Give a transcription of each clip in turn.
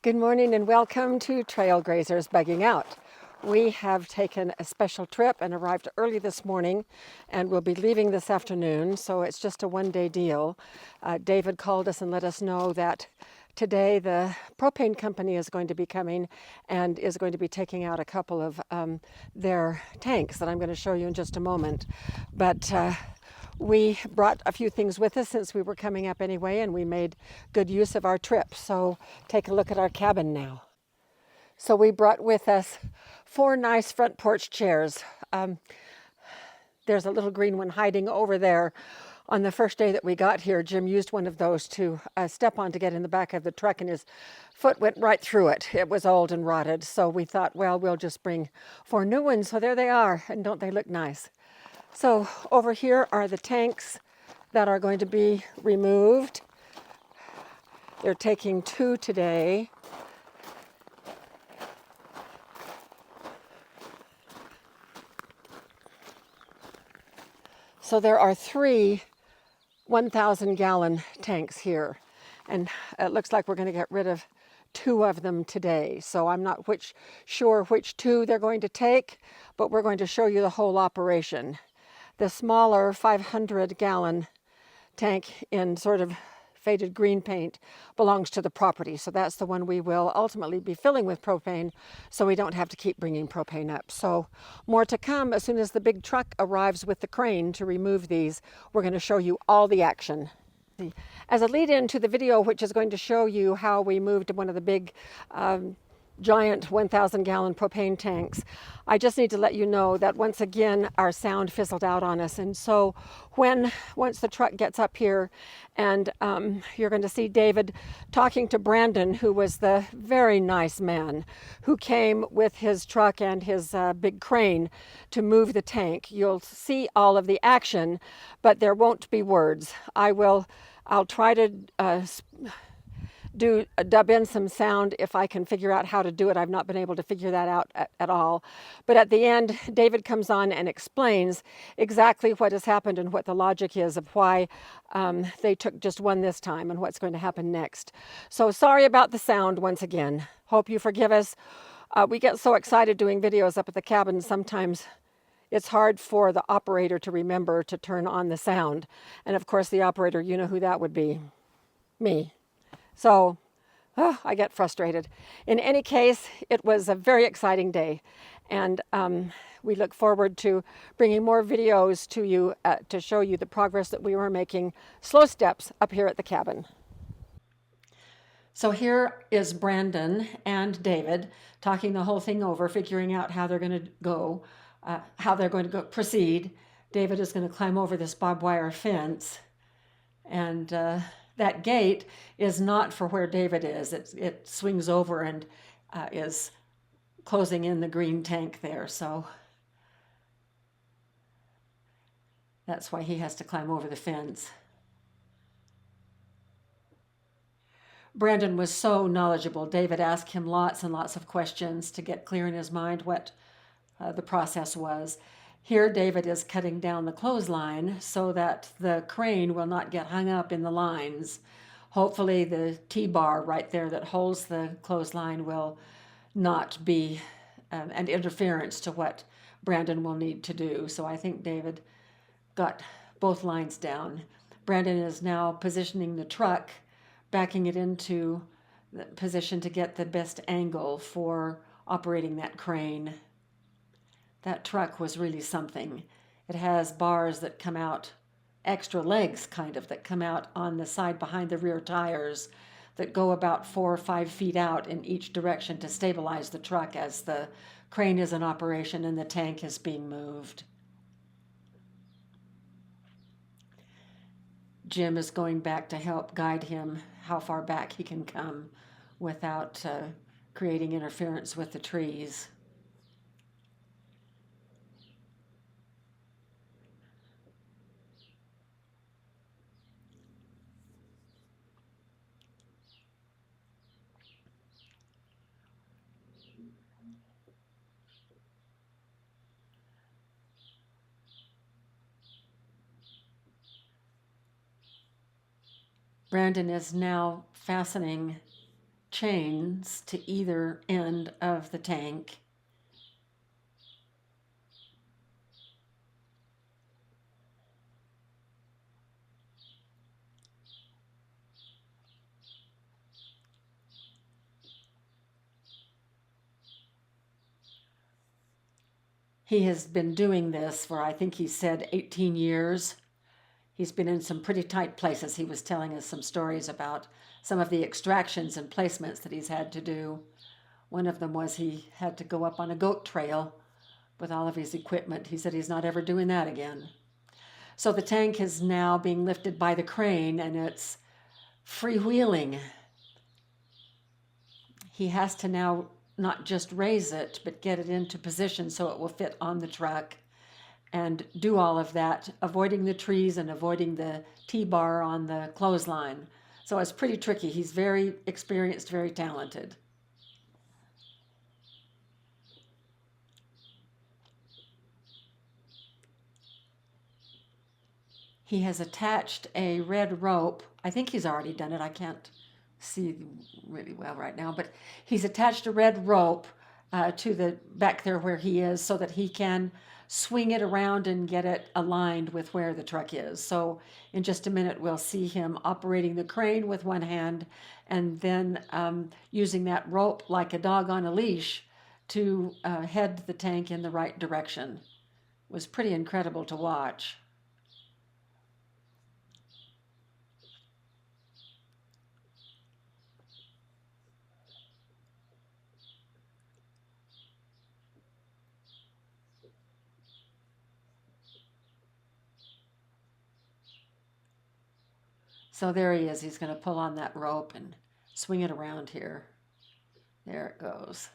Good morning and welcome to Trail Grazers Bugging Out. We have taken a special trip and arrived early this morning and we'll be leaving this afternoon, so it's just a one-day deal. David called us and let us know that today the propane company is going to be coming and is going to be taking out a couple of their tanks that I'm going to show you in just a moment. But we brought a few things with us since we were coming up anyway, and we made good use of our trip. So take a look at our cabin now. So we brought with us 4 nice front porch chairs. There's a little green one hiding over there. On the first day that we got here, Jim used one of those to step on to get in the back of the truck, and his foot went right through it. It was old and rotted, so we thought, well, we'll just bring 4 new ones. So there they are, and don't they look nice? So over here are the tanks that are going to be removed. They're taking 2 today. So there are 3 1,000-gallon tanks here, and it looks like we're going to get rid of 2 of them today. So I'm not sure which 2 they're going to take, but we're going to show you the whole operation. The smaller 500-gallon tank in sort of faded green paint belongs to the property, so that's the one we will ultimately be filling with propane, so we don't have to keep bringing propane up. So more to come. As soon as the big truck arrives with the crane to remove these, we're going to show you all the action. As a lead-in to the video, which is going to show you how we moved one of the big giant 1,000-gallon propane tanks, I just need to let you know that once again our sound fizzled out on us, and so once the truck gets up here, and you're going to see David talking to Brandon, who was the very nice man who came with his truck and his big crane to move the tank. You'll see all of the action, but there won't be words. I'll try to dub in some sound if I can figure out how to do it. I've not been able to figure that out at all. But at the end, David comes on and explains exactly what has happened and what the logic is of why they took just 1 this time and what's going to happen next. So sorry about the sound once again. Hope you forgive us. We get so excited doing videos up at the cabin, sometimes it's hard for the operator to remember to turn on the sound. And of course the operator, you know who that would be. Me. So I get frustrated. In any case, it was a very exciting day, and we look forward to bringing more videos to you to show you the progress that we were making, slow steps up here at the cabin. So here is Brandon and David talking the whole thing over, figuring out how they're going to go, proceed. David is going to climb over this barbed wire fence, and that gate is not for where David is. It swings over and is closing in the green tank there. So that's why he has to climb over the fence. Brandon was so knowledgeable. David asked him lots and lots of questions to get clear in his mind what the process was. Here David is cutting down the clothesline so that the crane will not get hung up in the lines. Hopefully the T-bar right there that holds the clothesline will not be an interference to what Brandon will need to do. So I think David got both lines down. Brandon is now positioning the truck, backing it into the position to get the best angle for operating that crane. That truck was really something. It has bars that come out, extra legs kind of, that come out on the side behind the rear tires that go about 4 or 5 feet out in each direction to stabilize the truck as the crane is in operation and the tank is being moved. Jim is going back to help guide him how far back he can come without creating interference with the trees. Brandon is now fastening chains to either end of the tank. He has been doing this for, I think he said, 18 years. He's been in some pretty tight places. He was telling us some stories about some of the extractions and placements that he's had to do. One of them was he had to go up on a goat trail with all of his equipment. He said he's not ever doing that again. So the tank is now being lifted by the crane and it's freewheeling. He has to now not just raise it, but get it into position so it will fit on the truck and do all of that, avoiding the trees and avoiding the T-bar on the clothesline. So it's pretty tricky. He's very experienced, very talented. He has attached a red rope. I think he's already done it. I can't see really well right now, but he's attached a red rope to the back there where he is so that he can swing it around and get it aligned with where the truck is. So in just a minute, we'll see him operating the crane with one hand and then using that rope like a dog on a leash to head the tank in the right direction. It was pretty incredible to watch. So there he is. He's going to pull on that rope and swing it around here. There it goes.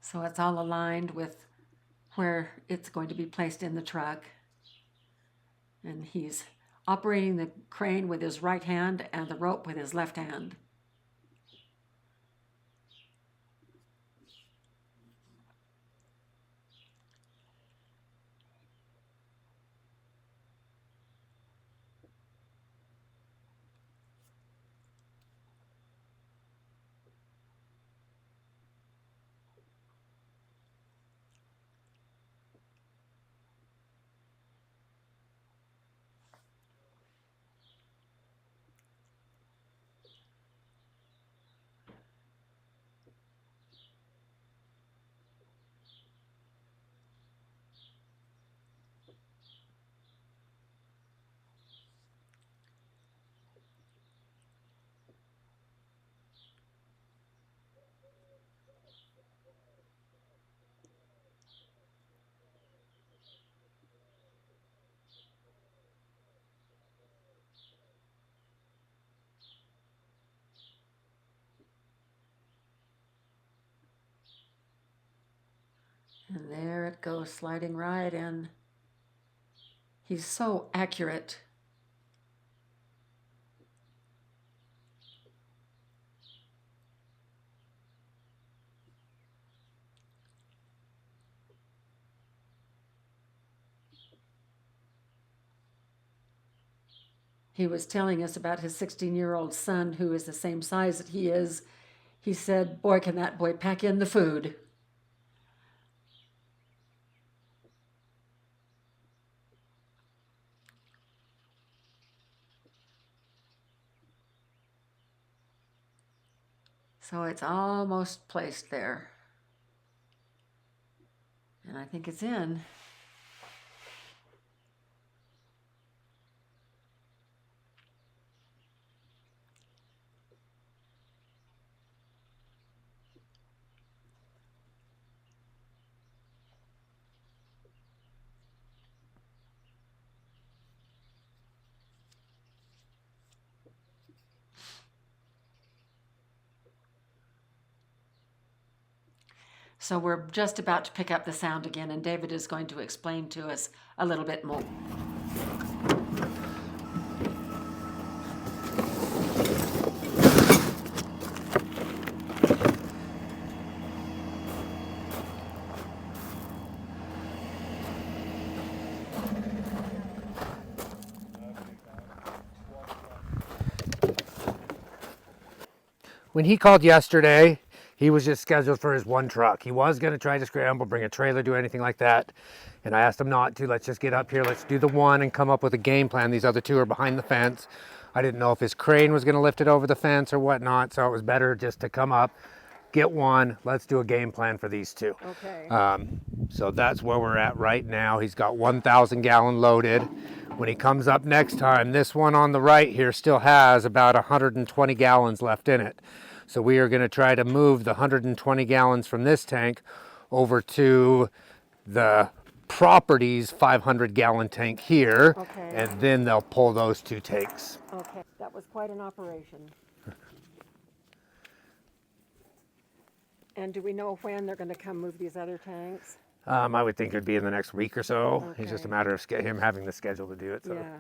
So it's all aligned with where it's going to be placed in the truck. And he's operating the crane with his right hand and the rope with his left hand. And there it goes, sliding right in. He's so accurate. He was telling us about his 16-year-old son who is the same size that he is. He said, boy, can that boy pack in the food. So it's almost placed there. And I think it's in. So we're just about to pick up the sound again, and David is going to explain to us a little bit more. When he called yesterday, he was just scheduled for his one truck. He was going to try to scramble, bring a trailer, do anything like that. And I asked him not to. Let's just get up here. Let's do the one and come up with a game plan. These other two are behind the fence. I didn't know if his crane was going to lift it over the fence or whatnot. So it was better just to come up, get one. Let's do a game plan for these two. Okay. So that's where we're at right now. He's got 1,000 gallon loaded. When he comes up next time, this one on the right here still has about 120 gallons left in it. So we are going to try to move the 120 gallons from this tank over to the property's 500 gallon tank here. Okay. And then they'll pull those two tanks. Okay. That was quite an operation. And do we know when they're going to come move these other tanks? I would think it would be in the next week or so. It's just a Okay. matter of him having the schedule to do it. So. Yeah.